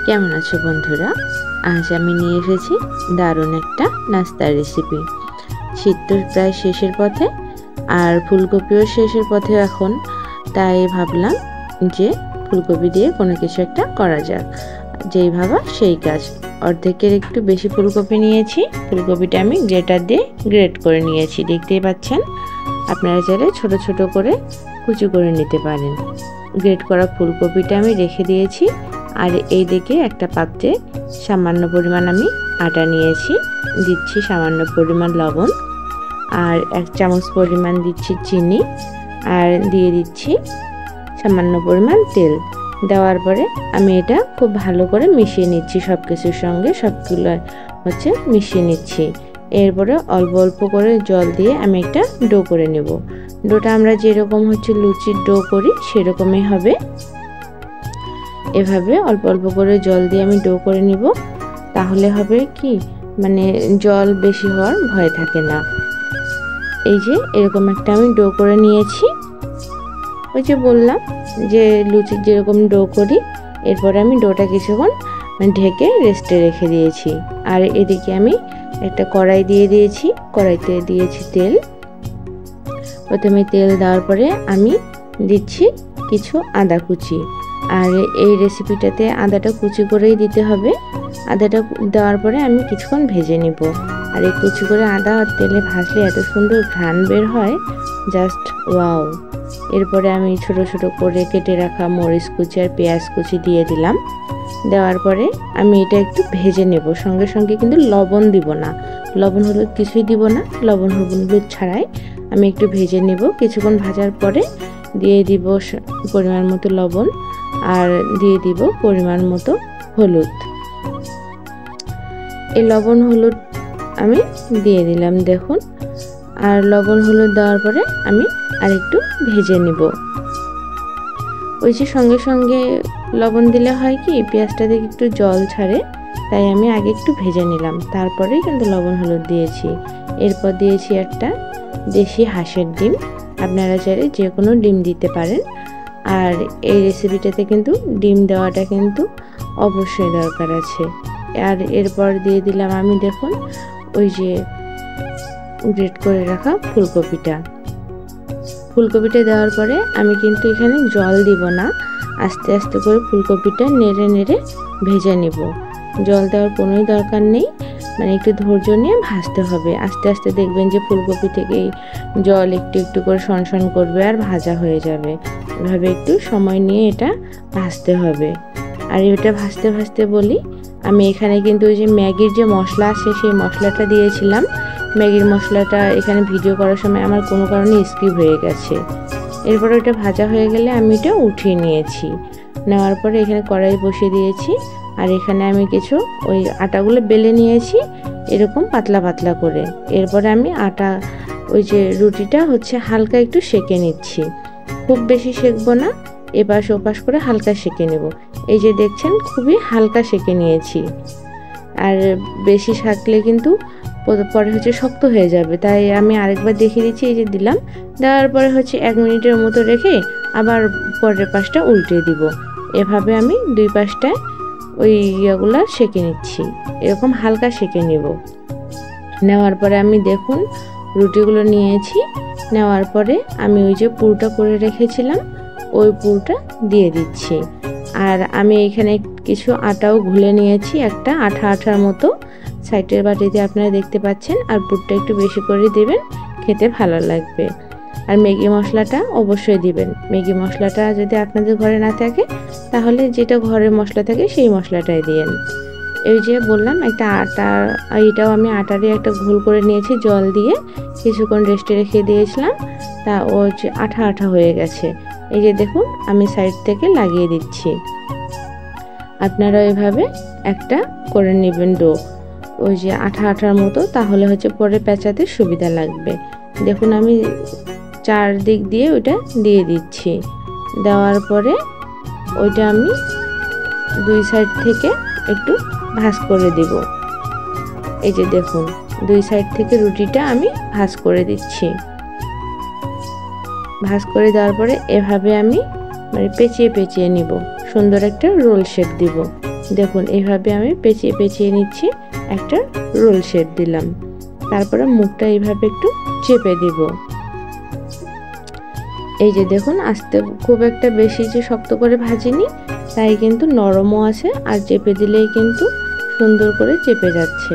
কেমন আছো বন্ধুরা? আজ আমি নিয়ে এসেছি দারুণ একটা নাস্তার রেসিপি। শীত তো প্রায় শেষের পথে, আর ফুলকপিও শেষের পথে এখন, তাই ভাবলাম যে ফুলকপি দিয়ে কোনো কিছু একটা করা যাক। যেই ভাবা সেই কাজ। অর্ধেকের একটু বেশি ফুলকপি নিয়েছি। ফুলকপিটা আমি গ্রেটার দিয়ে গ্রেট করে নিয়েছি, দেখতেই পাচ্ছেন। আপনারা চাইলে ছোট ছোট করে কুচি করে নিতে পারেন। গ্রেট করা ফুলকপিটা আমি রেখে দিয়েছি। আর এই দিকে একটা পাত্রে সামান্য পরিমাণ আমি আটা নিয়েছি, দিচ্ছি সামান্য পরিমাণ লবণ, আর 1 চামচ পরিমাণ দিচ্ছি চিনি, আর দিয়ে দিচ্ছি সামান্য পরিমাণ তেল। দেওয়ার পরে আমি এটা খুব ভালো করে মিশিয়ে নিচ্ছি, সব কিছুর সঙ্গে সবগুলো মিশিয়ে নিচ্ছি। এরপরে অল্প অল্প করে জল দিয়ে আমি একটা ডো করে নেব। ডোটা আমরা যেরকম লুচির ডো করি সেরকমই হবে। এভাবে অল্প অল্প করে জল দিয়ে আমি ডো করে নিব। তাহলে হবে কি, জল বেশি হওয়ার ভয় থাকে না। এই যে এরকম একটা আমি ডো করে নিয়েছি। ওই যে বললাম যে লুচির যেরকম ডো করি। এরপরে আমি ডোটা কিছুক্ষণ ঢেকে রেস্টে রেখে দিয়েছি। আর এদিকে আমি একটা কড়াই দিয়ে দিয়েছি। কড়াইতে দিয়েছি তেল। প্রথমে তেল দেওয়ার পরে আমি দিচ্ছি কিছু আদা কুচি। আর এই রেসিপিটাতে আদাটা কুচি করেই দিতে হবে। আদাটা দেওয়ার পরে আমি কিছুক্ষণ ভেজে নিব। আর এই কুচি করে আদা তেলে ভাজলে এত সুন্দর ঘ্রাণ বের হয়, জাস্ট ওয়াও। এরপরে আমি ছোট ছোট করে কেটে রাখা মরিচ কুচি আর পেঁয়াজ কুচি দিয়ে দিলাম। দেওয়ার পরে আমি এটা একটু ভেজে নেব। সঙ্গে সঙ্গে কিন্তু লবণ দিব না, লবণ হলুদ কিছুই দিব না। লবণ হলুদ ছাড়াই আমি একটু ভেজে নেব। কিছুক্ষণ ভাজার পরে দিয়ে দিব পরিমাণ মতো লবণ, আর দিয়ে দিব পরিমাণ মতো হলুদ। এই লবণ হলুদ আমি দিয়ে দিলাম, দেখুন। আর লবণ হলুদ দেওয়ার পরে আমি আরেকটু ভেজে নিব। ওই যে সঙ্গে সঙ্গে লবণ দিলে হয় কি, পেঁয়াজটা থেকে একটু জল ছাড়ে, তাই আমি আগে একটু ভেজে নিলাম, তারপরেই কিন্তু লবণ হলুদ দিয়েছি। এরপর দিয়েছি একটা দেশি হাঁসের ডিম। আপনারা চাইলে যে কোনো ডিম দিতে পারেন। আর এই রেসিপিটাতে কিন্তু ডিম দেওয়াটা কিন্তু অবশ্যই দরকার আছে। আর এরপর দিয়ে দিলাম আমি, দেখুন, ওই যে গ্রেট করে রাখা ফুলকপিটা। ফুলকপিটা দেওয়ার পরে আমি কিন্তু এখানে জল দিব না, আস্তে আস্তে করে ফুলকপিটা নেড়ে নেড়ে ভেজে নেব। জল দেওয়ার কোনোই দরকার নেই, একটু ধৈর্য নিয়ে ভাজতে হবে। আস্তে আস্তে দেখবেন যে ফুলকপি থেকে জল একটু একটু করে সনসন করবে আর ভাজা হয়ে যাবে। এভাবে একটু সময় নিয়ে এটা ভাজতে হবে। আর এটা ভাজতে ভাজতে বলি, আমি এখানে কিন্তু ওই যে ম্যাগির যে মশলা আছে সেই মশলাটা দিয়েছিলাম। ম্যাগির মশলাটা এখানে ভিডিও করার সময় আমার কোনো কারণে স্কিপ হয়ে গেছে। এরপরে ওটা ভাজা হয়ে গেলে আমি এটা উঠিয়ে নিয়েছি। নেওয়ার পরে এখানে কড়াই বসিয়ে দিয়েছি। আর এখানে আমি কিছু ওই আটাগুলো বেলে নিয়েছি এরকম পাতলা পাতলা করে। এরপরে আমি ওই যে রুটিটা হালকা একটু সেঁকে নিচ্ছি, খুব বেশি সেঁকবো না, এপাশ ওপাশ করে হালকা সেঁকে নেব। এই যে দেখছেন, খুবই হালকা সেঁকে নিয়েছি। আর বেশি সেঁকলে কিন্তু পরে শক্ত হয়ে যাবে, তাই আমি আরেকবার দেখিয়ে দিচ্ছি। এই যে দিলাম, দেওয়ার পরে 1 মিনিটের মতো রেখে আবার পরের পাশটা উল্টে দিব। এভাবে আমি দুই পাশটায় ওই ইয়েগুলো সেঁকে নিচ্ছি, এরকম হালকা সেঁকে নেব। নেওয়ার পরে আমি, দেখুন, রুটিগুলো নিয়েছি। নেওয়ার পরে আমি ওই যে পুরটা করে রেখেছিলাম ওই পুরটা দিয়ে দিচ্ছি। আর আমি এখানে কিছু আটাও ঘুলে নিয়েছি, একটা আঠা আঠার মতো, সাইডের বাটিতে আপনারা দেখতে পাচ্ছেন। আর পুরটা একটু বেশি করে দিবেন, খেতে ভালো লাগবে। আর ম্যাগি মশলাটা অবশ্যই দিবেন। ম্যাগি মশলাটা যদি আপনাদের ঘরে না থাকে, তাহলে যেটা ঘরে মশলা থাকে সেই মশলাটাই দিয়েন। এই যে বললাম, একটা আটা, এটাও আমি আটারই একটা ঘোল করে নিয়েছি জল দিয়ে, কিছুক্ষণ রেস্টে রেখে দিয়েছিলাম। তা ও যে আঠা আঠা হয়ে গেছে। এই যে দেখুন, আমি সাইড থেকে লাগিয়ে দিচ্ছি। আপনারা এভাবে একটা করে নেবেন ডো, ওই যে আঠা আঠার মতো, তাহলে পরে পেঁচাতে সুবিধা লাগবে। দেখুন, আমি চারদিক দিয়ে ওইটা দিয়ে দিচ্ছি। দেওয়ার পরে ওইটা আমি দুই সাইড থেকে একটু ভাঁজ করে দেব। এই যে দেখুন, দুই সাইড থেকে রুটিটা আমি ভাঁজ করে দিচ্ছি। ভাঁজ করে দেওয়ার পরে এভাবে আমি পেঁচিয়ে পেঁচিয়ে নিব, সুন্দর একটা রোল শেপ দিব। দেখুন এইভাবে আমি পেঁচিয়ে পেঁচিয়ে নিচ্ছি, একটা রোল শেপ দিলাম। তারপরে মুখটা এইভাবে একটু চেপে দিব। এই যে দেখুন আস্তে, খুব একটা বেশি যে শক্ত করে ভাজিনি, তাই কিন্তু নরমও আছে, আর চেপে দিলেই কিন্তু সুন্দর করে চেপে যাচ্ছে।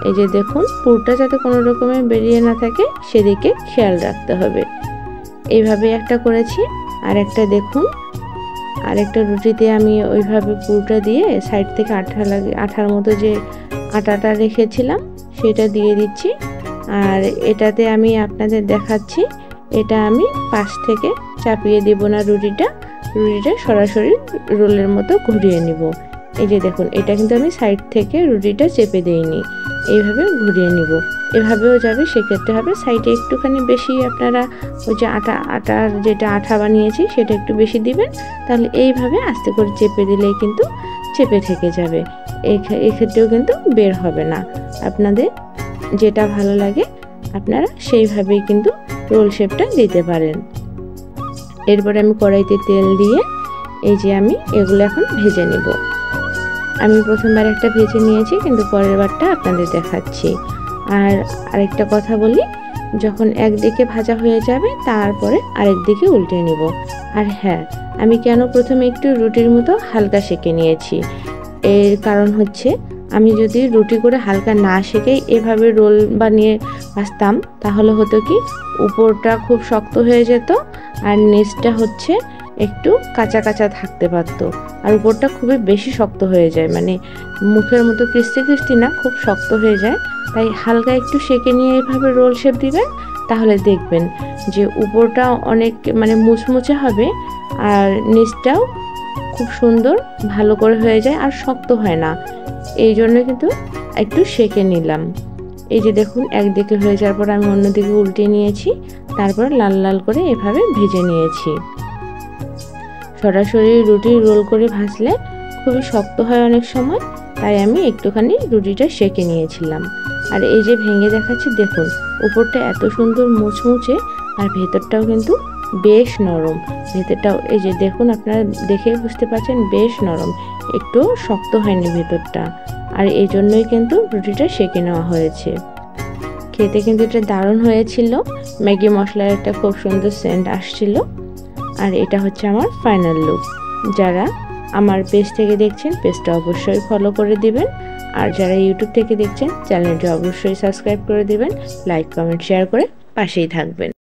এই যে দেখুন পুরটা যাতে কোনো রকমে বেরিয়ে না থাকে সেদিকে খেয়াল রাখতে হবে। এইভাবে একটা করেছি। আর একটা দেখুন, আর একটা রুটিতে আমি ওইভাবে পুরটা দিয়ে সাইড থেকে আঠার মতো যে আটাটা রেখেছিলাম সেটা দিয়ে দিচ্ছি। আর এটাতে আমি আপনাদের দেখাচ্ছি, এটা আমি পাশ থেকে চাপিয়ে দিব না, রুটিটা সরাসরি রোলের মতো ঘুরিয়ে নিব। এই যে দেখুন এটা কিন্তু আমি সাইড থেকে রুটিটা চেপে দেইনি, এইভাবে ঘুরিয়ে নিব। এভাবেও যাবে, সেক্ষেত্রে হবে সাইডে একটুখানি বেশি আপনারা ওই যে আটার যেটা আঠা বানিয়েছি সেটা একটু বেশি দিবেন, তাহলে এইভাবে আস্তে করে চেপে দিলেই কিন্তু চেপে থেকে যাবে। এক্ষেত্রেও কিন্তু বের হবে না। আপনাদের যেটা ভালো লাগে আপনারা সেইভাবেই কিন্তু রোল শেপটা দিতে পারেন। এরপরে আমি কড়াইতে তেল দিয়ে এই যে আমি এগুলো এখন ভেজে নেব। আমি প্রথমবার একটা ভেজে নিয়েছি, কিন্তু পরের বারটা আপনাদের দেখাচ্ছি। আর আরেকটা কথা বলি, যখন একদিকে ভাজা হয়ে যাবে তারপরে আরেক দিকে উল্টে নেব। আর হ্যাঁ, আমি কেন প্রথমে একটু রুটির মতো হালকা সেঁকে নিয়েছি, এর কারণ হচ্ছে আমি যদি রুটি করে হালকা না সেঁকেই এভাবে রোল বানিয়ে ভাজতাম তাহলে হতো কি উপরটা খুব শক্ত হয়ে যেত আর নিচটা হচ্ছে একটু কাঁচা কাঁচা থাকতে পারতো, আর উপরটা খুবই বেশি শক্ত হয়ে যায়, মানে মুখের মতো ক্রিস্পি ক্রিস্পি না, খুব শক্ত হয়ে যায়। তাই হালকা একটু সেঁকে নিয়ে এইভাবে রোল শেপ দিবেন, তাহলে দেখবেন যে উপরটা অনেক মানে মুচমুচে হবে আর নিচটাও খুব সুন্দর ভালো করে হয়ে যায় আর শক্ত হয় না। এই জন্য কিন্তু একটু সেঁকে নিলাম। এই যে দেখুন একদিকে হয়ে যাওয়ার পর আমি অন্যদিকে উল্টে নিয়েছি, তারপর লাল লাল করে এভাবে ভেজে নিয়েছি। সরাসরি রুটি রোল করে ভাজলে খুবই শক্ত হয় অনেক সময়, তাই আমি একটুখানি রুটিটা সেঁকে নিয়েছিলাম। আর এই যে ভেঙে দেখাচ্ছি দেখুন, উপরটা এত সুন্দর মুচমুচে আর ভেতরটাও কিন্তু বেশ নরম। ভেতরটাও এই যে দেখুন আপনারা দেখে বুঝতে পারছেন বেশ নরম, একটু শক্ত হয়নি ভেতরটা। আর এই জন্যই কিন্তু রুটিটা সেঁকে নেওয়া হয়েছে। খেতে কিন্তু এটা দারুণ হয়েছিল, ম্যাগি মশলার একটা খুব সুন্দর সেন্ট আসছিল। আর এটা হচ্ছে আমার ফাইনাল লুক। যারা আমার পেজ থেকে দেখছেন পেজটা অবশ্যই ফলো করে দিবেন, আর যারা ইউটিউব থেকে দেখছেন চ্যানেলটা অবশ্যই সাবস্ক্রাইব করে দিবেন, লাইক কমেন্ট শেয়ার করে পাশেই থাকবেন।